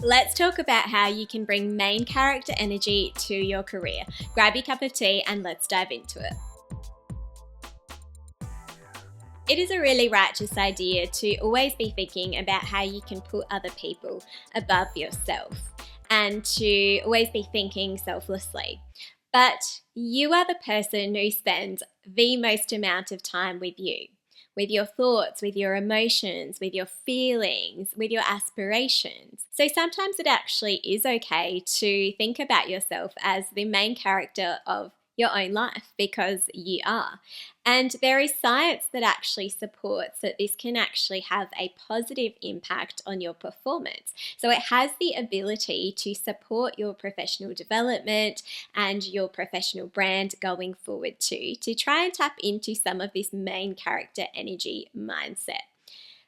Let's talk about how you can bring main character energy to your career. Grab your cup of tea and let's dive into it. It is a really righteous idea to always be thinking about how you can put other people above yourself and to always be thinking selflessly. But you are the person who spends the most amount of time with you, with your thoughts, with your emotions, with your feelings, with your aspirations. So sometimes it actually is okay to think about yourself as the main character of your own life, because you are. And there is science that actually supports that this can actually have a positive impact on your performance. So it has the ability to support your professional development and your professional brand going forward too, to try and tap into some of this main character energy mindset.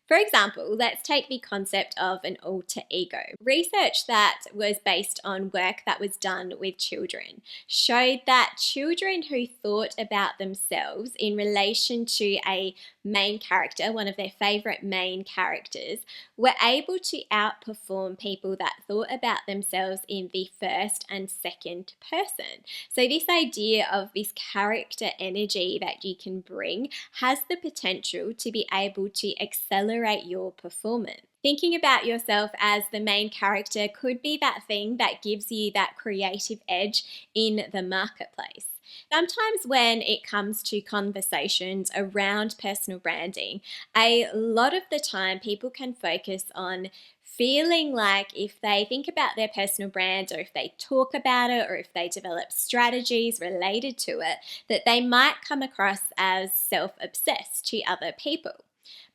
For example, let's take the concept of an alter ego. Research that was based on work that was done with children showed that children who thought about themselves in relation to a main character, one of their favorite main characters, were able to outperform people that thought about themselves in the first and second person. So this idea of this character energy that you can bring has the potential to be able to accelerate your performance. Thinking about yourself as the main character could be that thing that gives you that creative edge in the marketplace. Sometimes when it comes to conversations around personal branding, a lot of the time people can focus on feeling like if they think about their personal brand, or if they talk about it, or if they develop strategies related to it, that they might come across as self-obsessed to other people.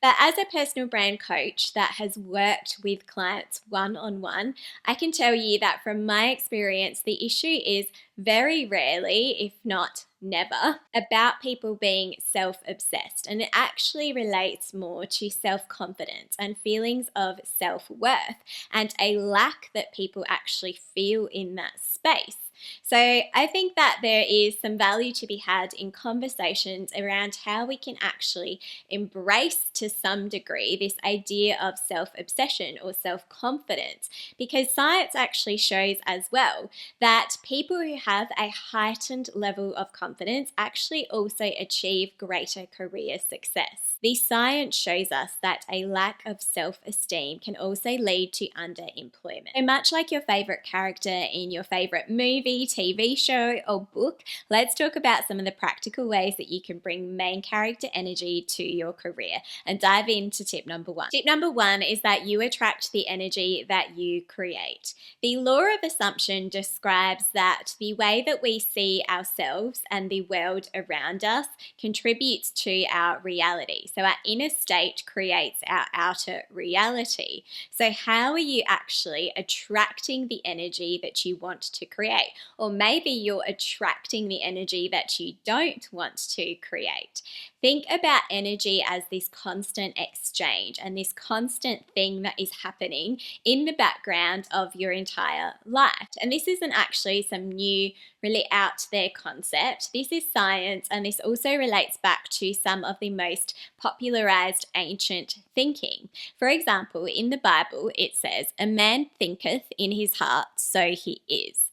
But as a personal brand coach that has worked with clients one-on-one, I can tell you that from my experience, the issue is very rarely, if not never, about people being self-obsessed. And it actually relates more to self-confidence and feelings of self-worth and a lack that people actually feel in that space. So I think that there is some value to be had in conversations around how we can actually embrace to some degree this idea of self-obsession or self-confidence, because science actually shows as well that people who have a heightened level of confidence actually also achieve greater career success. The science shows us that a lack of self-esteem can also lead to underemployment. So much like your favorite character in your favorite movie, TV show, or book, let's talk about some of the practical ways that you can bring main character energy to your career and dive into tip number one. Tip number one is that you attract the energy that you create. The law of assumption describes that the way that we see ourselves and the world around us contributes to our reality. So our inner state creates our outer reality. So how are you actually attracting the energy that you want to create? Or maybe you're attracting the energy that you don't want to create. Think about energy as this constant exchange and this constant thing that is happening in the background of your entire life. And this isn't actually some new, really out there concept. This is science, and this also relates back to some of the most popularized ancient thinking. For example, in the Bible, it says, "A man thinketh in his heart, so he is."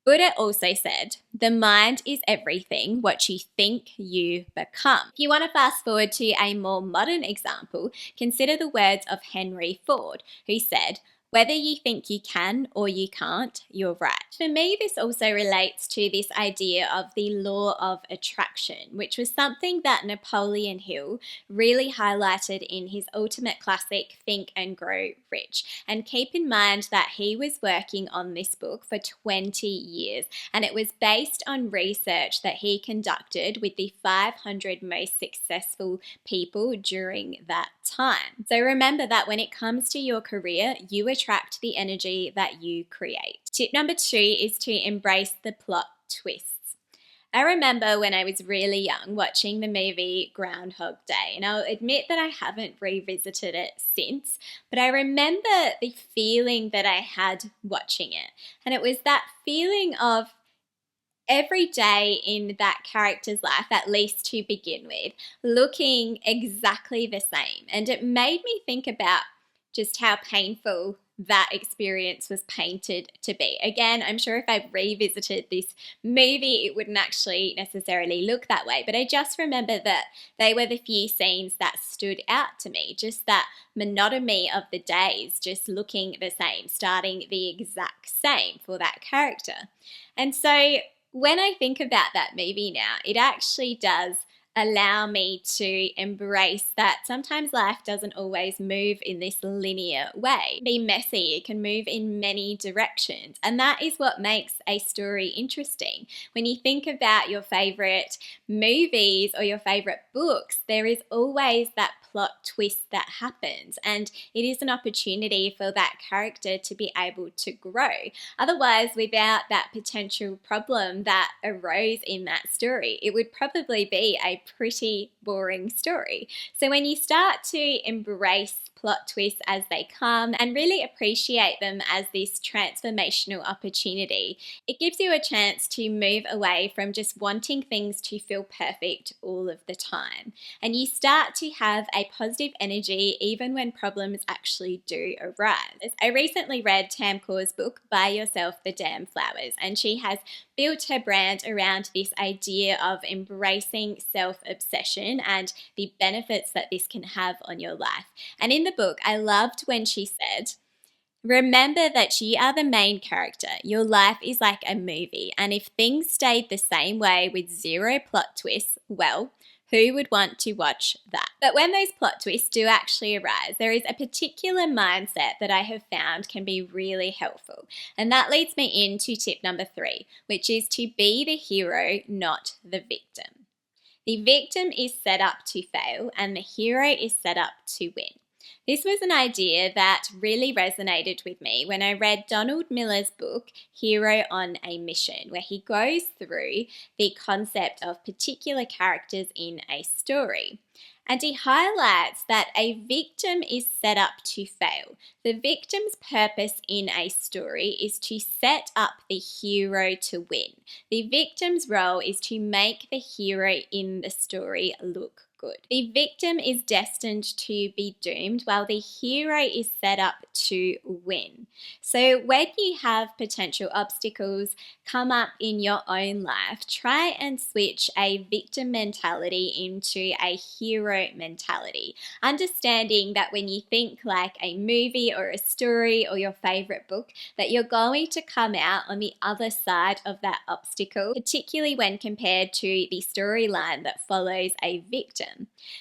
Buddha also said, "The mind is everything. What you think, you become." If you want to fast forward to a more modern example, consider the words of Henry Ford, who said, "Whether you think you can or you can't, you're right." For me, this also relates to this idea of the law of attraction, which was something that Napoleon Hill really highlighted in his ultimate classic, Think and Grow Rich. And keep in mind that he was working on this book for 20 years, and it was based on research that he conducted with the 500 most successful people during that time. So remember that when it comes to your career, you attract the energy that you create. Tip number two is to embrace the plot twists. I remember when I was really young watching the movie Groundhog Day, and I'll admit that I haven't revisited it since, but I remember the feeling that I had watching it. And it was that feeling of every day in that character's life, at least to begin with, looking exactly the same. And it made me think about just how painful that experience was painted to be. Again, I'm sure if I revisited this movie, it wouldn't actually necessarily look that way, but I just remember that they were the few scenes that stood out to me, just that monotony of the days, just looking the same, starting the exact same for that character. And so when I think about that movie now, it actually does allow me to embrace that sometimes life doesn't always move in this linear way. It can be messy, it can move in many directions, and that is what makes a story interesting. When you think about your favorite movies or your favorite books, there is always that plot twist that happens, and it is an opportunity for that character to be able to grow. Otherwise, without that potential problem that arose in that story, it would probably be a pretty boring story. So when you start to embrace plot twists as they come and really appreciate them as this transformational opportunity, it gives you a chance to move away from just wanting things to feel perfect all of the time. And you start to have a positive energy even when problems actually do arise. I recently read Tam Kaur's book, Buy Yourself the Damn Flowers, and she has built her brand around this idea of embracing self-obsession and the benefits that this can have on your life. And in the book, I loved when she said, remember that you are the main character. Your life is like a movie, and if things stayed the same way with zero plot twists, well, who would want to watch that? But when those plot twists do actually arise, there is a particular mindset that I have found can be really helpful. And that leads me into tip number 3, which is to be the hero, not the victim. The victim is set up to fail, and the hero is set up to win. This was an idea that really resonated with me when I read Donald Miller's book, Hero on a Mission, where he goes through the concept of particular characters in a story. And he highlights that a victim is set up to fail. The victim's purpose in a story is to set up the hero to win. The victim's role is to make the hero in the story look good. The victim is destined to be doomed while the hero is set up to win. So when you have potential obstacles come up in your own life, try and switch a victim mentality into a hero mentality. Understanding that when you think like a movie or a story or your favorite book, that you're going to come out on the other side of that obstacle, particularly when compared to the storyline that follows a victim.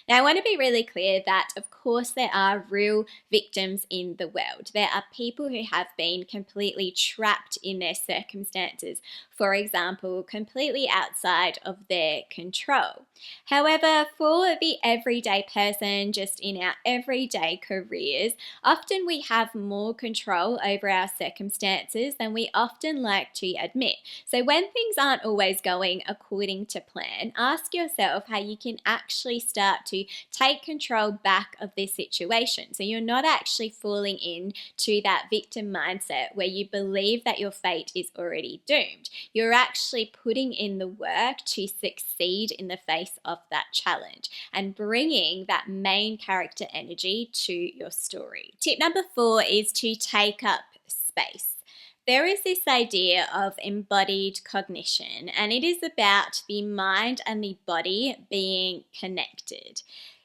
Now, I want to be really clear that, of course, there are real victims in the world. There are people who have been completely trapped in their circumstances, for example, completely outside of their control. However, for the everyday person, just in our everyday careers, often we have more control over our circumstances than we often like to admit. So when things aren't always going according to plan, ask yourself how you can actually start to take control back of this situation. So you're not actually falling into that victim mindset where you believe that your fate is already doomed. You're actually putting in the work to succeed in the face of that challenge and bringing that main character energy to your story. Tip number 4 is to take up space. There is this idea of embodied cognition, and it is about the mind and the body being connected.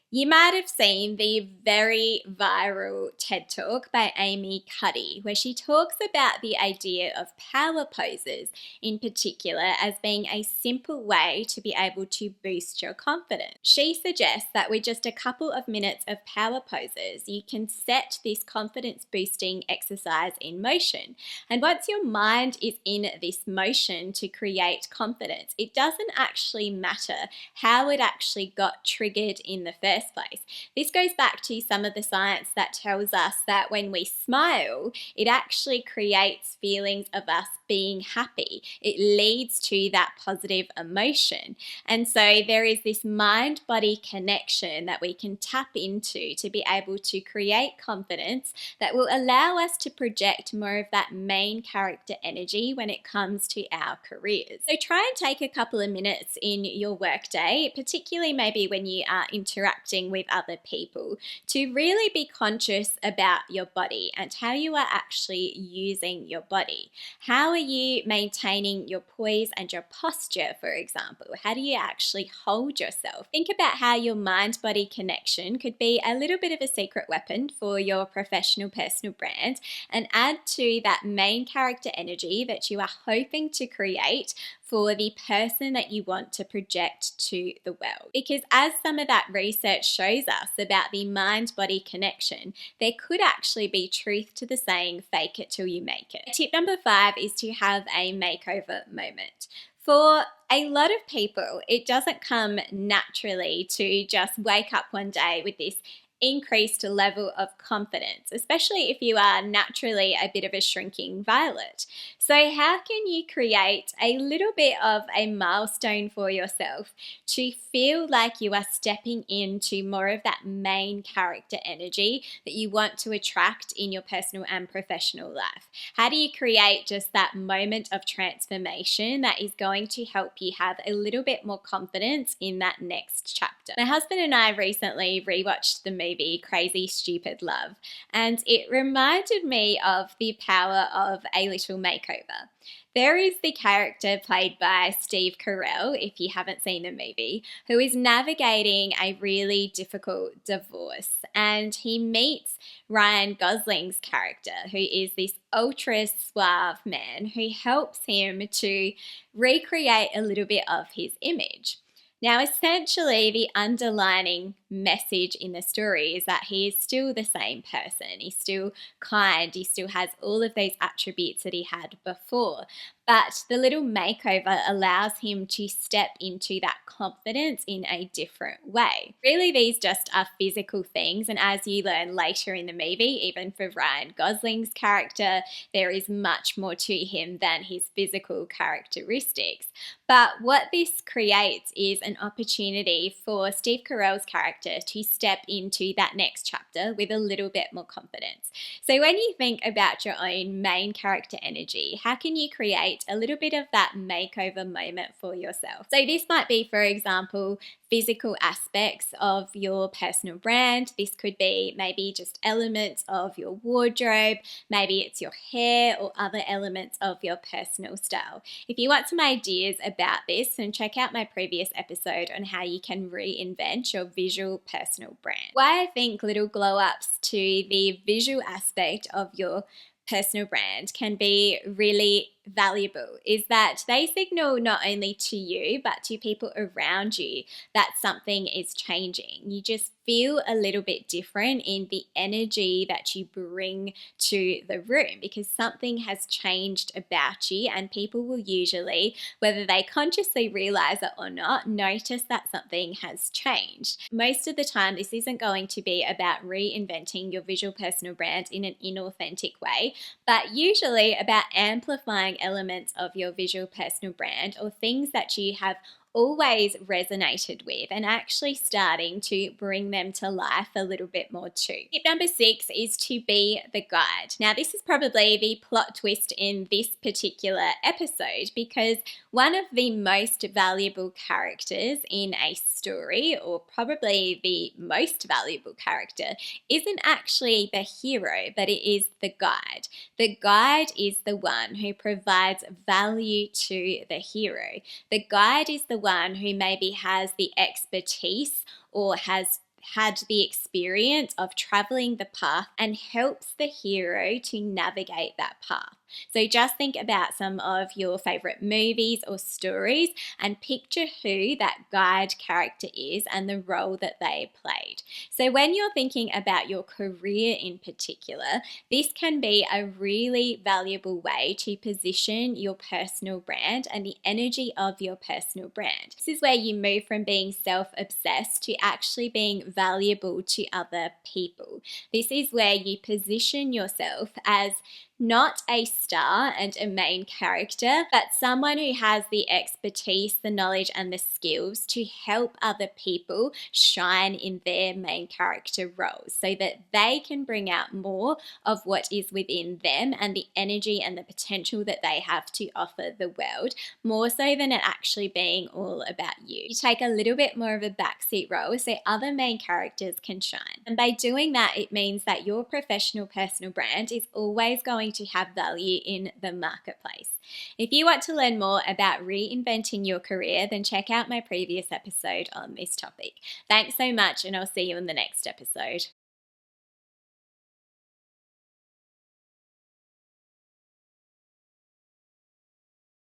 You might have seen the very viral TED Talk by Amy Cuddy, where she talks about the idea of power poses in particular as being a simple way to be able to boost your confidence. She suggests that with just a couple of minutes of power poses, you can set this confidence boosting exercise in motion. And once your mind is in this motion to create confidence, it doesn't actually matter how it actually got triggered in the first place. This goes back to some of the science that tells us that when we smile, it actually creates feelings of us being happy. It leads to that positive emotion. And so there is this mind-body connection that we can tap into to be able to create confidence that will allow us to project more of that main character energy when it comes to our careers. So try and take a couple of minutes in your workday, particularly maybe when you are interacting interacting with other people to really be conscious about your body and how you are actually using your body. How are you maintaining your poise and your posture, for example? How do you actually hold yourself? Think about how your mind-body connection could be a little bit of a secret weapon for your professional personal brand, and add to that main character energy that you are hoping to create for the person that you want to project to the world. Because as some of that research shows us about the mind-body connection, there could actually be truth to the saying, fake it till you make it. Tip number 5 is to have a makeover moment. For a lot of people, it doesn't come naturally to just wake up one day with this increased level of confidence, especially if you are naturally a bit of a shrinking violet. So how can you create a little bit of a milestone for yourself to feel like you are stepping into more of that main character energy that you want to attract in your personal and professional life? How do you create just that moment of transformation that is going to help you have a little bit more confidence in that next chapter? My husband and I recently rewatched the movie Crazy Stupid Love, and it reminded me of the power of a little makeover. There is the character played by Steve Carell, if you haven't seen the movie, who is navigating a really difficult divorce, and he meets Ryan Gosling's character, who is this ultra suave man who helps him to recreate a little bit of his image. Now, essentially, the underlining message in the story is that he is still the same person. He's still kind. He still has all of those attributes that he had before. But the little makeover allows him to step into that confidence in a different way. Really, these just are physical things. And as you learn later in the movie, even for Ryan Gosling's character, there is much more to him than his physical characteristics. But what this creates is an opportunity for Steve Carell's character to step into that next chapter with a little bit more confidence. So when you think about your own main character energy, how can you create a little bit of that makeover moment for yourself? So this might be, for example, physical aspects of your personal brand. This could be maybe just elements of your wardrobe, maybe it's your hair or other elements of your personal style. If you want some ideas about this, then check out my previous episode on how you can reinvent your visual personal brand. Why I think little glow ups to the visual aspect of your personal brand can be really valuable is that they signal not only to you but to people around you that something is changing. You just feel a little bit different in the energy that you bring to the room because something has changed about you, and people will usually, whether they consciously realize it or not, notice that something has changed. Most of the time this isn't going to be about reinventing your visual personal brand in an inauthentic way, but usually about amplifying elements of your visual personal brand or things that you have always resonated with and actually starting to bring them to life a little bit more too. Tip number 6 is to be the guide. Now, this is probably the plot twist in this particular episode because one of the most valuable characters in a story, or probably the most valuable character, isn't actually the hero, but it is the guide. The guide is the one who provides value to the hero. The guide is the one who maybe has the expertise or has had the experience of traveling the path and helps the hero to navigate that path. So just think about some of your favorite movies or stories and picture who that guide character is and the role that they played. So when you're thinking about your career in particular, this can be a really valuable way to position your personal brand and the energy of your personal brand. This is where you move from being self-obsessed to actually being valuable to other people. This is where you position yourself as Not a star and a main character, but someone who has the expertise, the knowledge, and the skills to help other people shine in their main character roles so that they can bring out more of what is within them and the energy and the potential that they have to offer the world, more so than it actually being all about you. You take a little bit more of a backseat role so other main characters can shine. And by doing that, it means that your professional personal brand is always going to have value in the marketplace. If you want to learn more about reinventing your career, then check out my previous episode on this topic. Thanks so much, and I'll see you in the next episode.